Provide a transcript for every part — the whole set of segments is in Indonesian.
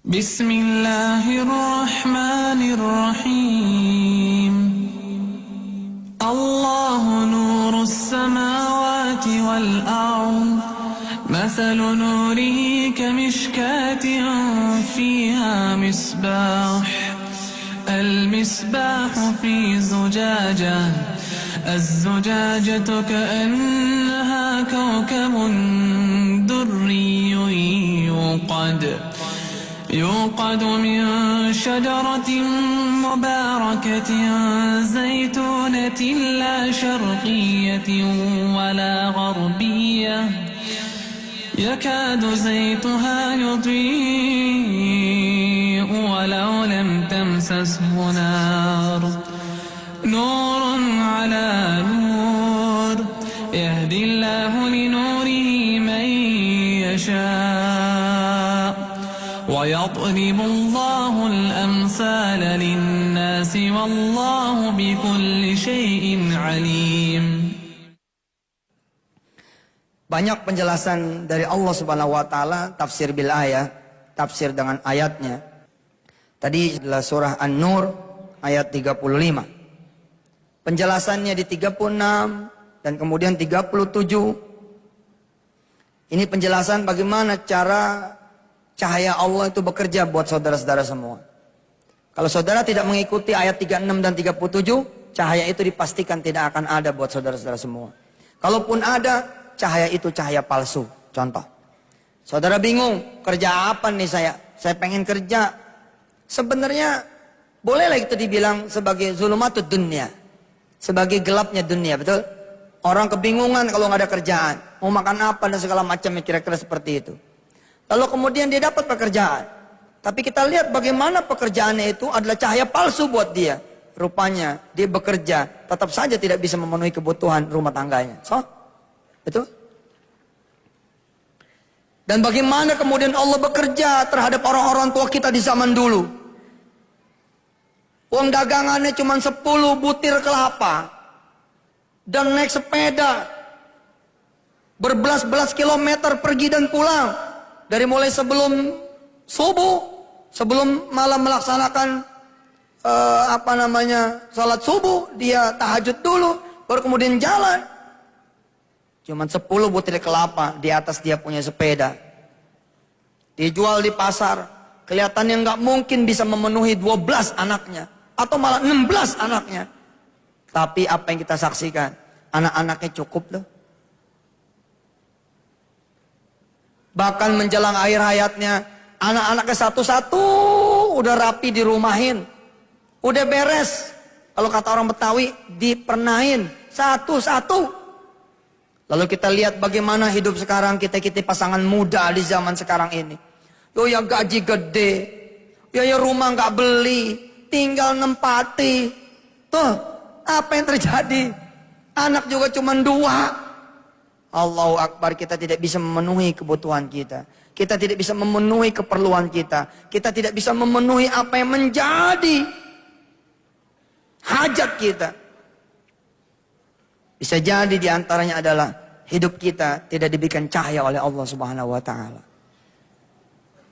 Bismillahirrahmanirrahim. Allahu nurus samawati wal ard. Mathalu nurihi kamishkatin fiha misbah. المصباح في زجاجة الزجاجة كأنها كوكب دري يوقد من شجرة مباركة زيتونة لا شرقية ولا غربية يكاد زيتها يضيء ولو لم تمسسه نور على نور يهدي الله لنوره من يشاء ويضرب الله الأمثال للناس والله بكل شيء عليم. Banyak penjelasan dari Allah Subhanahu wa taala, tafsir bil ayat, tafsir dengan ayatnya. Tadi adalah surah An-Nur ayat 35. Penjelasannya di 36 dan kemudian 37. Ini penjelasan bagaimana cara cahaya Allah itu bekerja buat saudara-saudara semua. Kalau saudara tidak mengikuti ayat 36 dan 37, cahaya itu dipastikan tidak akan ada buat saudara-saudara semua. Kalaupun ada, cahaya itu cahaya palsu. Contoh, saudara bingung, kerja apa nih saya pengen kerja. Sebenarnya bolehlah itu dibilang sebagai zulumatud dunia, sebagai gelapnya dunia, betul? Orang kebingungan kalau nggak ada kerjaan, mau makan apa dan segala macam, kira-kira seperti itu. Lalu kemudian dia dapat pekerjaan, tapi kita lihat bagaimana pekerjaannya itu adalah cahaya palsu buat dia. Rupanya dia bekerja, tetap saja tidak bisa memenuhi kebutuhan rumah tangganya. Betul? Dan bagaimana kemudian Allah bekerja terhadap orang-orang tua kita di zaman dulu. Uang dagangannya cuma 10 butir kelapa. Dan naik sepeda. Berbelas-belas kilometer pergi dan pulang. Dari mulai sebelum subuh. Sebelum malam melaksanakan salat subuh. Dia tahajud dulu. Baru kemudian jalan. Cuman 10 butir kelapa di atas dia punya sepeda. Dijual di pasar. Kelihatannya nggak mungkin bisa memenuhi 12 anaknya. Atau malah 16 anaknya. Tapi apa yang kita saksikan? Anak-anaknya cukup loh. Bahkan menjelang akhir hayatnya. Anak-anaknya satu-satu udah rapi dirumahin. Udah beres. Kalau kata orang Betawi, dipernahin. Satu-satu. Lalu kita lihat bagaimana hidup sekarang kita pasangan muda di zaman sekarang ini. Ya gaji gede, ya rumah nggak beli, tinggal nempati. Tuh, apa yang terjadi? Anak juga cuma 2. Allahu Akbar, kita tidak bisa memenuhi kebutuhan kita. Kita tidak bisa memenuhi keperluan kita. Kita tidak bisa memenuhi apa yang menjadi hajat kita. Bisa jadi diantaranya adalah hidup kita tidak diberikan cahaya oleh Allah Subhanahu wa taala.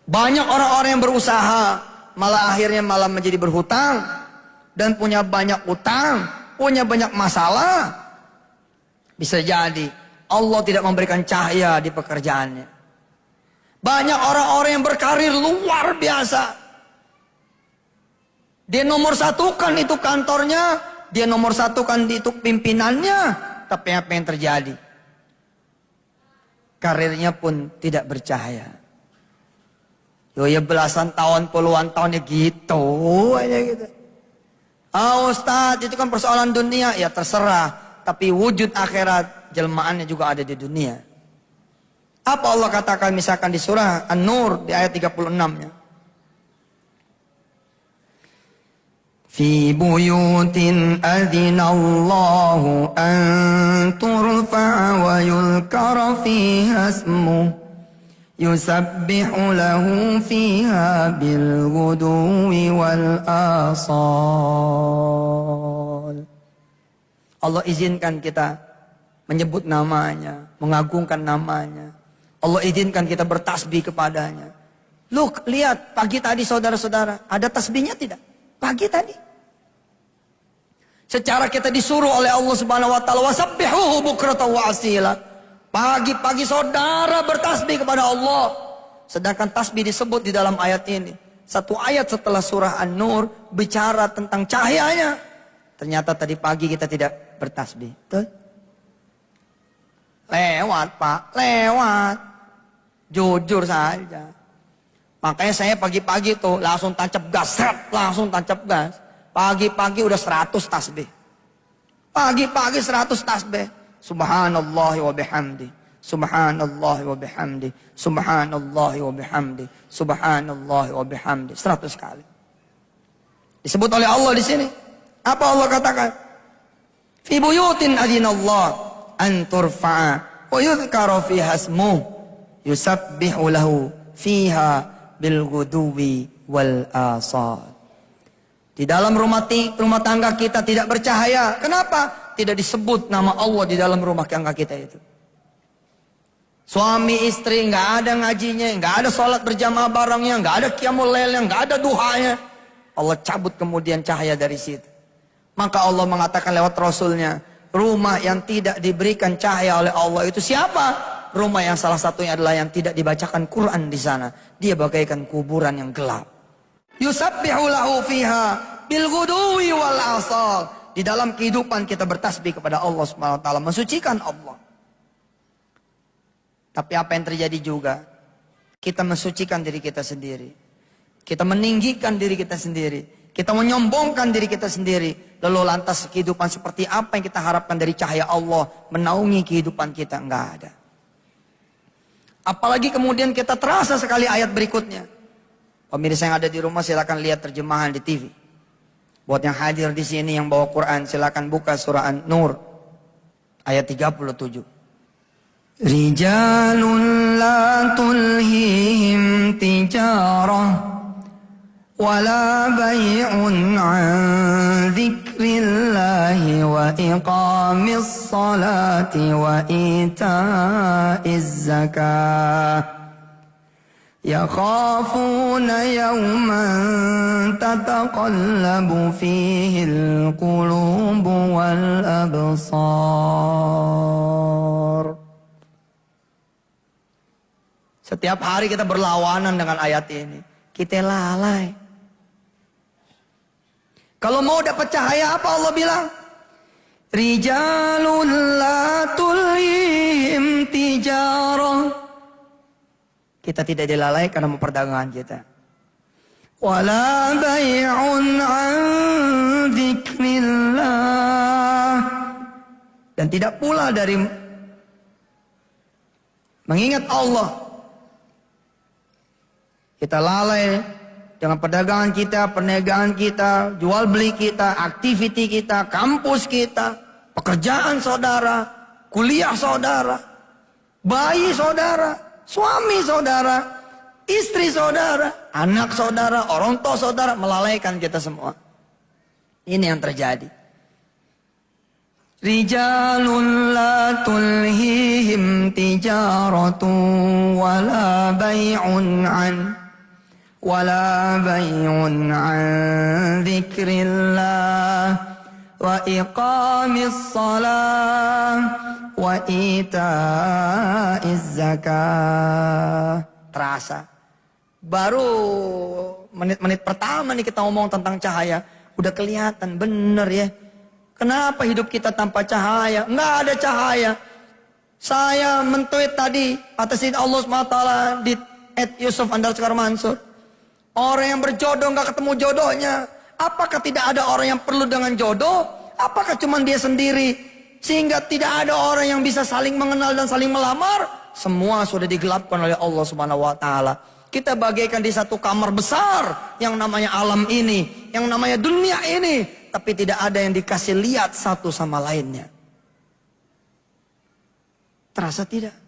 Banyak orang-orang yang berusaha malah akhirnya menjadi berhutang dan punya banyak utang, punya banyak masalah. Bisa jadi Allah tidak memberikan cahaya di pekerjaannya. Banyak orang-orang yang berkarir luar biasa. Dia nomor 1kan itu kantornya, dia nomor 1kan itu pimpinannya, tapi apa yang terjadi? Karirnya pun tidak bercahaya. Ya belasan tahun, puluhan tahun ya gitu aja gitu. Ustaz, itu kan persoalan dunia, ya terserah. Tapi wujud akhirat, jelmaannya juga ada di dunia. Apa Allah katakan misalkan di surah An-Nur di ayat 36-nya? Fi buyutin adzinallahu an turfa'a wa yulkara fiha ismuh yusabbihu lahu fiha bil ghuduwi wal asal. Allah izinkan kita menyebut namanya, mengagungkan namanya. Allah izinkan kita bertasbih kepadanya. Look, lihat pagi tadi saudara-saudara, ada tasbihnya tidak? Pagi tadi. Secara kita disuruh oleh Allah Subhanahu wa taala, wasabbihuhu bukratan wa asila. Pagi-pagi saudara bertasbih kepada Allah. Sedangkan tasbih disebut di dalam ayat ini. Satu ayat setelah surah An-Nur bicara tentang cahayanya. Ternyata tadi pagi kita tidak bertasbih. Betul? Lewat Pak, lewat. Jujur saja. Makanya saya pagi-pagi tuh langsung tancap gas, langsung tancap gas. Pagi-pagi udah 100 tasbih. Pagi-pagi 100 tasbih. Subhanallah wa bihamdi. Subhanallah wa bihamdi. Subhanallah wa bihamdi. Subhanallah wa bihamdi. 100 kali. Disebut oleh Allah di sini. Apa Allah katakan? Fi buyutin adinallah an turfa'a wa yudhkara fiha ismuh yusabbihu lahu fiha bil ghuduwi wal asal. Di dalam rumah tangga kita tidak bercahaya. Kenapa? Tidak disebut nama Allah di dalam rumah tangga kita itu. Suami istri nggak ada ngajinya, nggak ada sholat berjamaah barengnya, nggak ada qiyamul lailnya, nggak ada duhanya. Allah cabut kemudian cahaya dari situ. Maka Allah mengatakan lewat Rasulnya, rumah yang tidak diberikan cahaya oleh Allah itu siapa? Rumah yang salah satunya adalah yang tidak dibacakan Quran di sana. Dia bagaikan kuburan yang gelap. Yusabbihu lahu fiha bil ghuduwi wal asal. Di dalam kehidupan kita bertasbih kepada Allah Subhanahu wa taala, mensucikan Allah. Tapi apa yang terjadi juga? Kita mensucikan diri kita sendiri. Kita meninggikan diri kita sendiri. Kita menyombongkan diri kita sendiri. Lalu lantas kehidupan seperti apa yang kita harapkan dari cahaya Allah menaungi kehidupan kita? Enggak ada. Apalagi kemudian kita terasa sekali ayat berikutnya. Pemirsa yang ada di rumah silakan lihat terjemahan di TV. Buat yang hadir di sini yang bawa Quran silakan buka surah An-Nur ayat 37. Rijalun la tulhihim tijarah wala bay'un an dzikrillahi wa iqamis salati wa ita'iz zakah. يخافون يوما تتقلب فيه القلوب والأبصار. Setiap hari kita berlawanan dengan ayat ini. Kita lalai. Kalau mau dapat cahaya apa Allah bilang? Rijalun la tulhihim tijarah. Kita tidak dilalaikan dalam perdagangan kita. Wala bay'un an dzikrillah. Dan tidak pula dari mengingat Allah. Kita lalai dengan perdagangan kita, perniagaan kita, jual beli kita, aktiviti kita, kampus kita, pekerjaan saudara, kuliah saudara, bayi saudara, suami saudara, istri saudara, anak saudara, orang tua saudara, melalaikan kita semua. Ini yang terjadi. Rijalun la tulhihim tijaratun wala bay'un an dzikrillah wa iqamis salah wa ita'iz zakah. Terasa. Baru menit-menit pertama nih kita ngomong tentang cahaya. Udah kelihatan bener ya. Kenapa hidup kita tanpa cahaya? Nggak ada cahaya. Saya men-tweet tadi atasin Allah SWT di @Yusuf_Mansur. Orang yang berjodoh nggak ketemu jodohnya. Apakah tidak ada orang yang perlu dengan jodoh? Apakah cuma dia sendiri? Sehingga tidak ada orang yang bisa saling mengenal dan saling melamar. Semua sudah digelapkan oleh Allah Subhanahu wa taala. Kita bagaikan di satu kamar besar yang namanya alam ini, yang namanya dunia ini, tapi tidak ada yang dikasih lihat satu sama lainnya. Terasa tidak?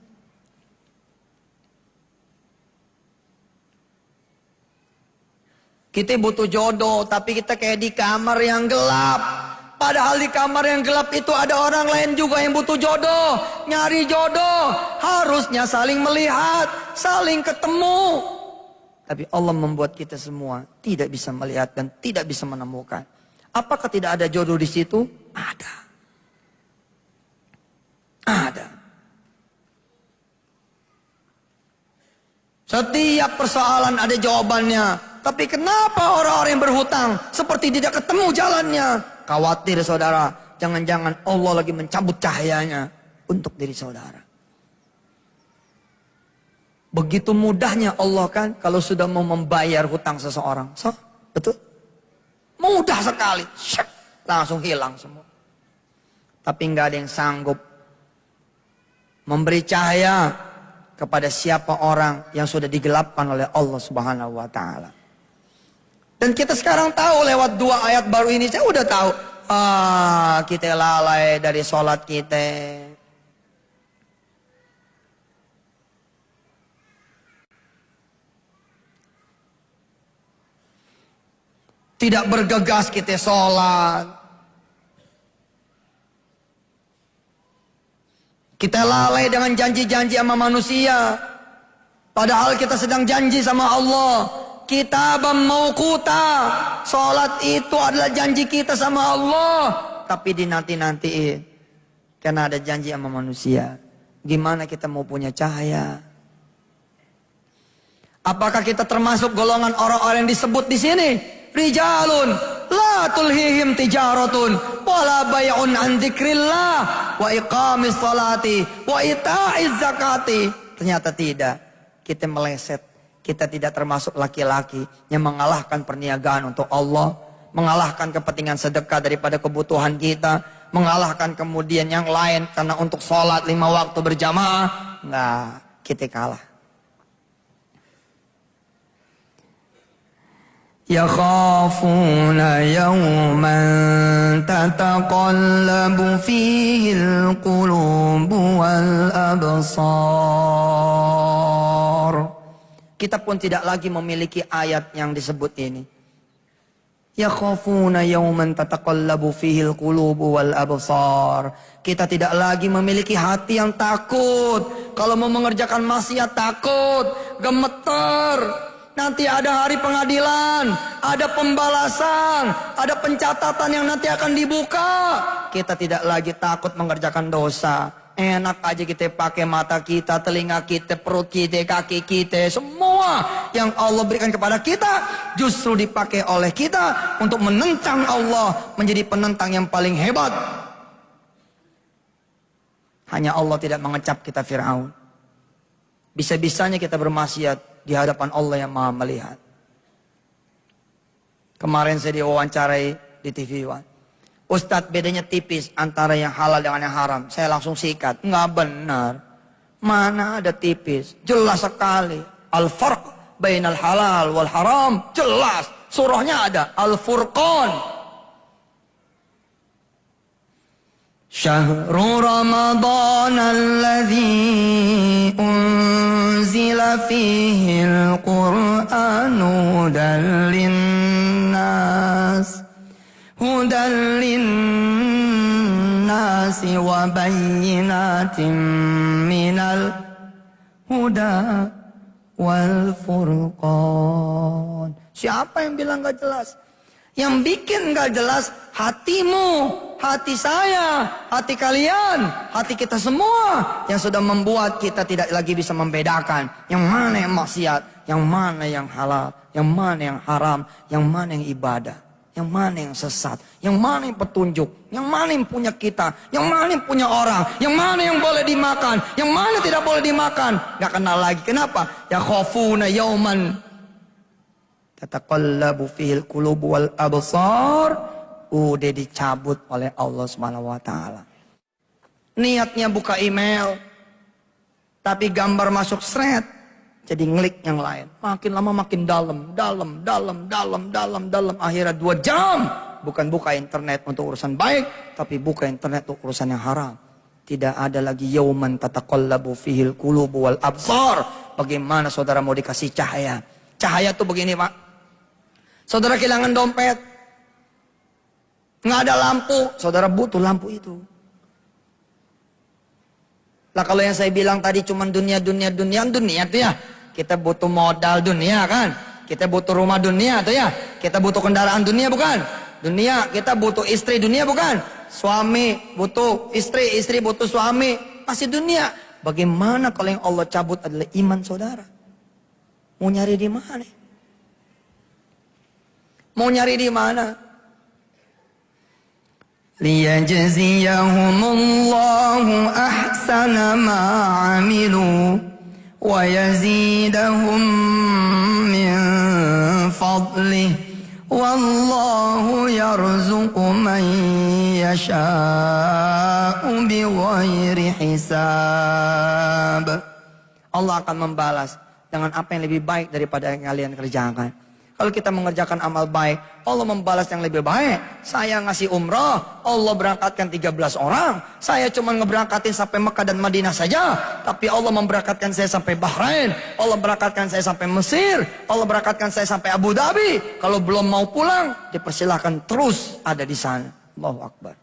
Kita butuh jodoh, tapi kita kayak di kamar yang gelap. Padahal di kamar yang gelap itu ada orang lain juga yang butuh jodoh. Nyari jodoh. Harusnya saling melihat, saling ketemu. Tapi Allah membuat kita semua tidak bisa melihat dan tidak bisa menemukan. Apakah tidak ada jodoh di situ? Ada. Ada. Setiap persoalan ada jawabannya. Tapi kenapa orang-orang yang berhutang seperti tidak ketemu jalannya? Khawatir saudara, jangan-jangan Allah lagi mencabut cahayanya untuk diri saudara. Begitu mudahnya Allah kan kalau sudah mau membayar hutang seseorang. Betul? Mudah sekali. Langsung hilang semua. Tapi nggak ada yang sanggup memberi cahaya kepada siapa orang yang sudah digelapkan oleh Allah Subhanahu wa taala. Dan kita sekarang tahu lewat 2 ayat baru ini, saya udah tahu. Kita lalai dari sholat kita. Tidak bergegas kita sholat. Kita lalai dengan janji-janji sama manusia. Padahal kita sedang janji sama Allah. Kitabam mauquta. Sholat itu adalah janji kita sama Allah. Tapi dinanti-nantiin. Karena ada janji sama manusia. Gimana kita mau punya cahaya? Apakah kita termasuk golongan orang-orang yang disebut di sini? Rijalun la tulhihim tijaratun wala bay'un an dzikrillah wa iqamis salati wa ita'iz zakati. Ternyata tidak. Kita meleset. Kita tidak termasuk laki-laki yang mengalahkan perniagaan untuk Allah, mengalahkan kepentingan sedekah daripada kebutuhan kita, mengalahkan kemudian yang lain karena untuk sholat 5 waktu berjamaah. Enggak, kita kalah. Yakhafuna yawman tataqallabu fihi al-qulubu wal absar. Kita pun tidak lagi memiliki ayat yang disebut ini. Yakhafuna yawman tataqallabu fihi al-qulubu wal absar. Kita tidak lagi memiliki hati yang takut. Kalau mau mengerjakan maksiat takut, gemeter. Nanti ada hari pengadilan, ada pembalasan, ada pencatatan yang nanti akan dibuka. Kita tidak lagi takut mengerjakan dosa. Enak aja kita pakai mata kita, telinga kita, perut kita, kaki kita. Semua yang Allah berikan kepada kita justru dipakai oleh kita untuk menentang Allah, menjadi penentang yang paling hebat. Hanya Allah tidak mengecap kita Fir'aun. Bisa-bisanya kita bermaksiat di hadapan Allah yang Maha melihat. Kemarin saya diwawancarai di TV One. Ustadz, bedanya tipis antara yang halal dengan yang haram. Saya langsung sikat. Nggak benar. Mana ada tipis? Jelas sekali. Al-farq bainal halal wal haram. Jelas. Surahnya ada. Al-Furqan. Syahrul Ramadan alladhi unzila fihi al-Qur'anu hudan linnas. Hudan linnasi wa bayyinatin minal huda wal furqan. Siapa yang bilang gak jelas? Yang bikin gak jelas hatimu, hati saya, hati kalian, hati kita semua. Yang sudah membuat kita tidak lagi bisa membedakan yang mana yang maksiat, yang mana yang halal, yang mana yang haram, yang mana yang ibadah, yang mana yang sesat, yang mana yang petunjuk, yang mana yang punya kita, yang mana yang punya orang, yang mana yang boleh dimakan, yang mana tidak boleh dimakan. Gak kenal lagi. Kenapa? Ya khafuna yauman tataqallabu fihil qulubu wal absar. Udah dicabut oleh Allah Subhanahu wa taala. Niatnya buka email, tapi gambar masuk thread, jadi nglik yang lain. Makin lama makin dalam. Akhirnya 2 jam. Bukan buka internet untuk urusan baik, tapi buka internet untuk urusan yang haram. Tidak ada lagi yauman tataqallabu fihil qulubu wal absar. Bagaimana saudara mau dikasih cahaya? Cahaya tuh begini, Pak. Saudara kehilangan dompet, nggak ada lampu, saudara butuh lampu itu. Lah kalau yang saya bilang tadi cuma dunia itu ya. Kita butuh modal dunia kan? Kita butuh rumah dunia tuh ya. Kita butuh kendaraan dunia bukan? Dunia, kita butuh istri dunia bukan? Suami butuh istri, istri butuh suami. Masih dunia. Bagaimana kalau yang Allah cabut adalah iman saudara? Mau nyari di mana? Mau nyari di mana? Liyajziyahumullahu ahsana ma 'amilu wa yazidahum min fadlih wallahu yarzuqu man yasha'u bighairi hisab. Allah akan membalas dengan apa yang lebih baik daripada yang kalian kerjakan. Kalau kita mengerjakan amal baik, Allah membalas yang lebih baik. Saya ngasih umrah, Allah berangkatkan 13 orang. Saya cuma ngeberangkatin sampai Mekah dan Madinah saja. Tapi Allah memberangkatkan saya sampai Bahrain. Allah berangkatkan saya sampai Mesir. Allah berangkatkan saya sampai Abu Dhabi. Kalau belum mau pulang, dipersilahkan terus ada di sana. Allahu Akbar.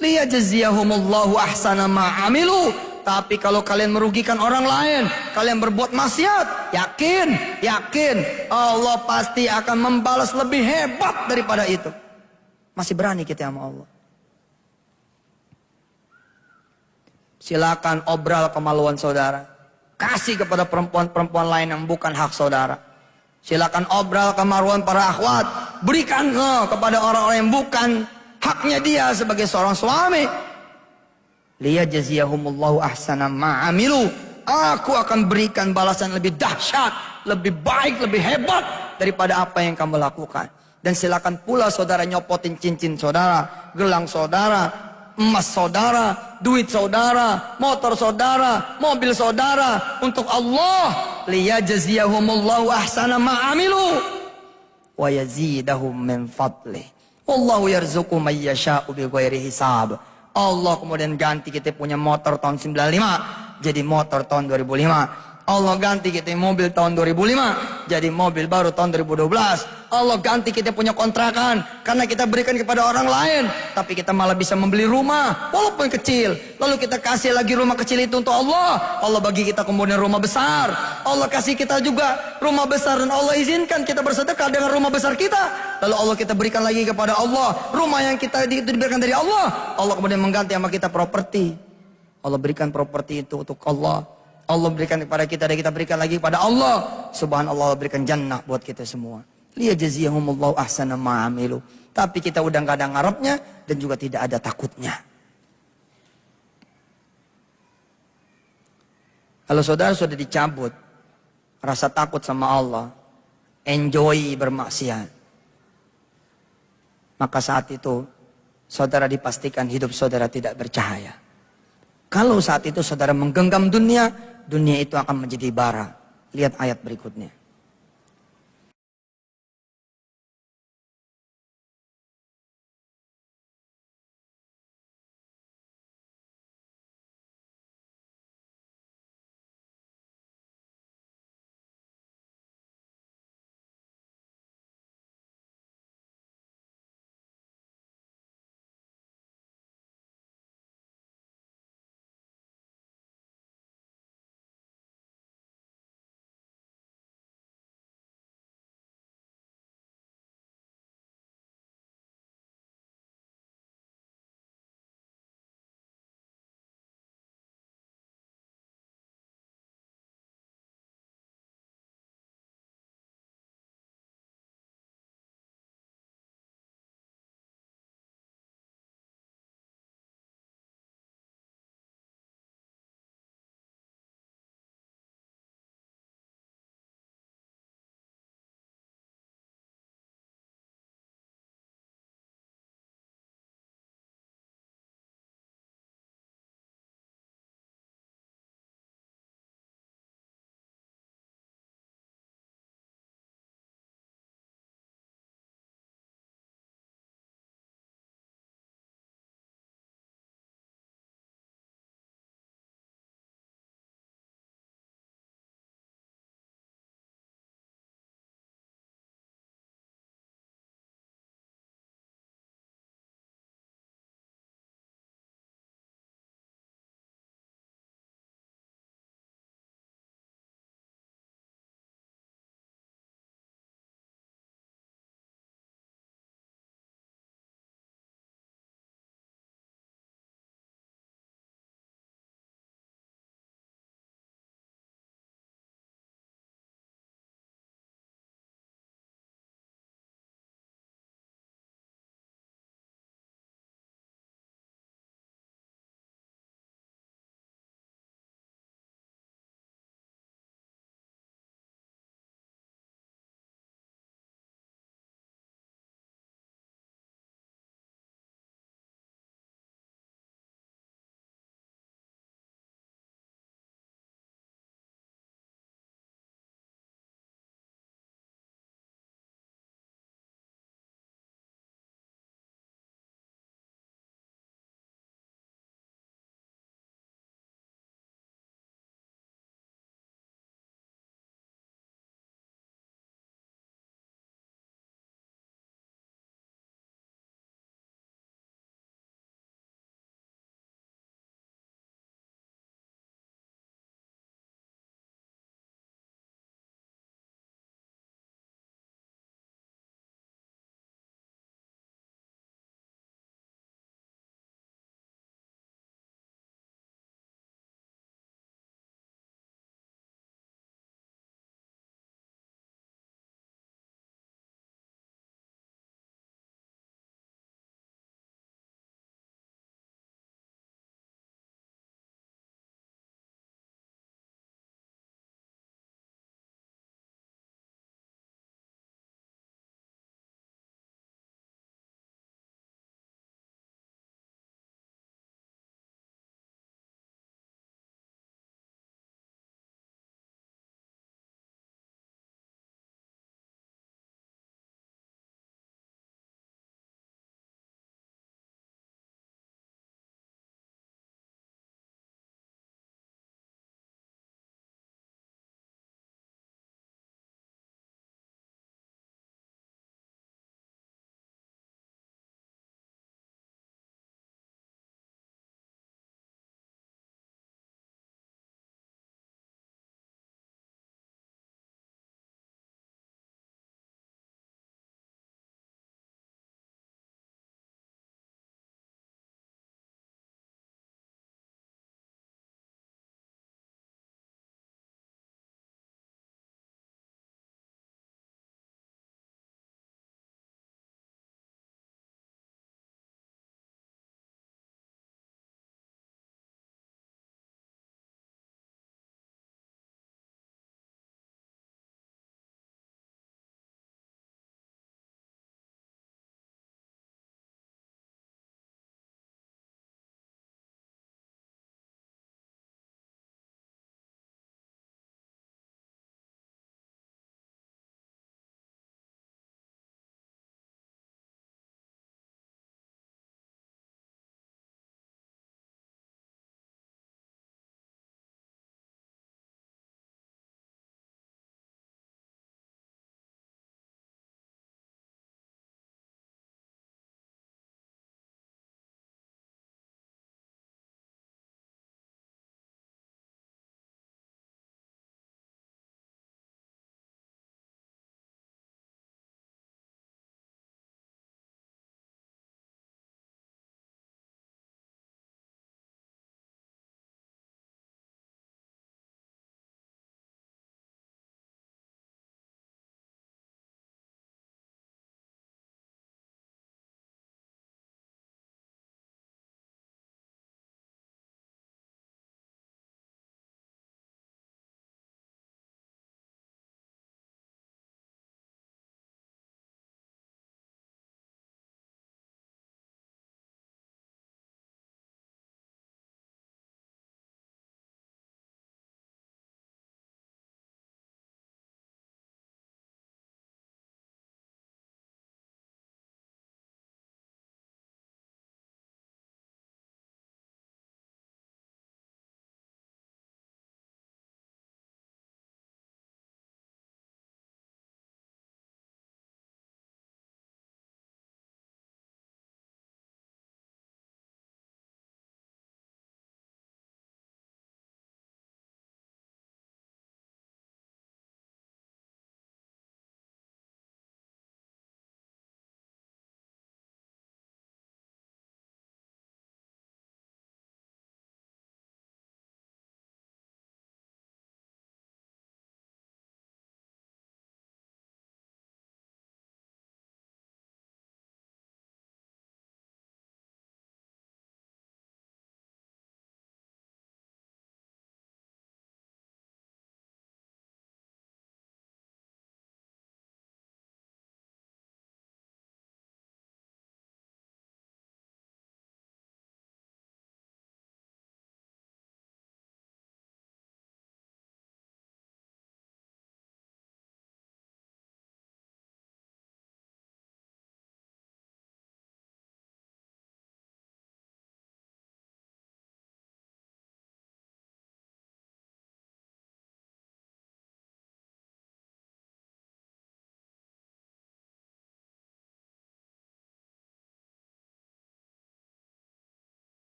Liyajziyahumullahu ahsana ma 'amilu. Tapi kalau kalian merugikan orang lain, kalian berbuat maksiat, yakin Allah pasti akan membalas lebih hebat daripada itu. Masih berani kita sama Allah. Silakan obral kemaluan saudara. Kasih kepada perempuan-perempuan lain yang bukan hak saudara. Silakan obral kemaluan para akhwat. Berikan kepada orang-orang yang bukan haknya dia sebagai seorang suami. Liyajziyahumullahu ahsana ma'amilu. Aku akan berikan balasan lebih dahsyat, lebih baik, lebih hebat daripada apa yang kamu lakukan. Dan silakan pula saudara nyopotin cincin saudara, gelang saudara, emas saudara, duit saudara, motor saudara, mobil saudara untuk Allah. Liyajziyahumullahu ahsana ma'amilu wa yazidahum min fadlih. Wallahu yarzuqu may yasha'u bighairi hisab. Allah kemudian ganti kita punya motor tahun 95 jadi motor tahun 2005. Allah ganti kita mobil tahun 2005 jadi mobil baru tahun 2012. Allah ganti kita punya kontrakan karena kita berikan kepada orang lain, tapi kita malah bisa membeli rumah walaupun kecil. Lalu kita kasih lagi rumah kecil itu untuk Allah. Allah bagi kita kemudian rumah besar. Allah kasih kita juga rumah besar dan Allah izinkan kita bersedekah dengan rumah besar kita. Lalu Allah kita berikan lagi kepada Allah rumah yang kita itu diberikan dari Allah. Allah kemudian mengganti sama kita properti. Allah berikan properti itu untuk Allah. Allah berikan kepada kita dan kita berikan lagi kepada Allah. Subhanallah, Allah berikan jannah buat kita semua. Liyajziyahumullahu ahsana ma'amilu. Tapi kita udah gak ada ngarepnya dan juga tidak ada takutnya. Kalau saudara sudah dicabut rasa takut sama Allah, enjoy bermaksiat, maka saat itu saudara dipastikan hidup saudara tidak bercahaya. Kalau saat itu saudara menggenggam dunia, dunia itu akan menjadi bara. Lihat ayat berikutnya.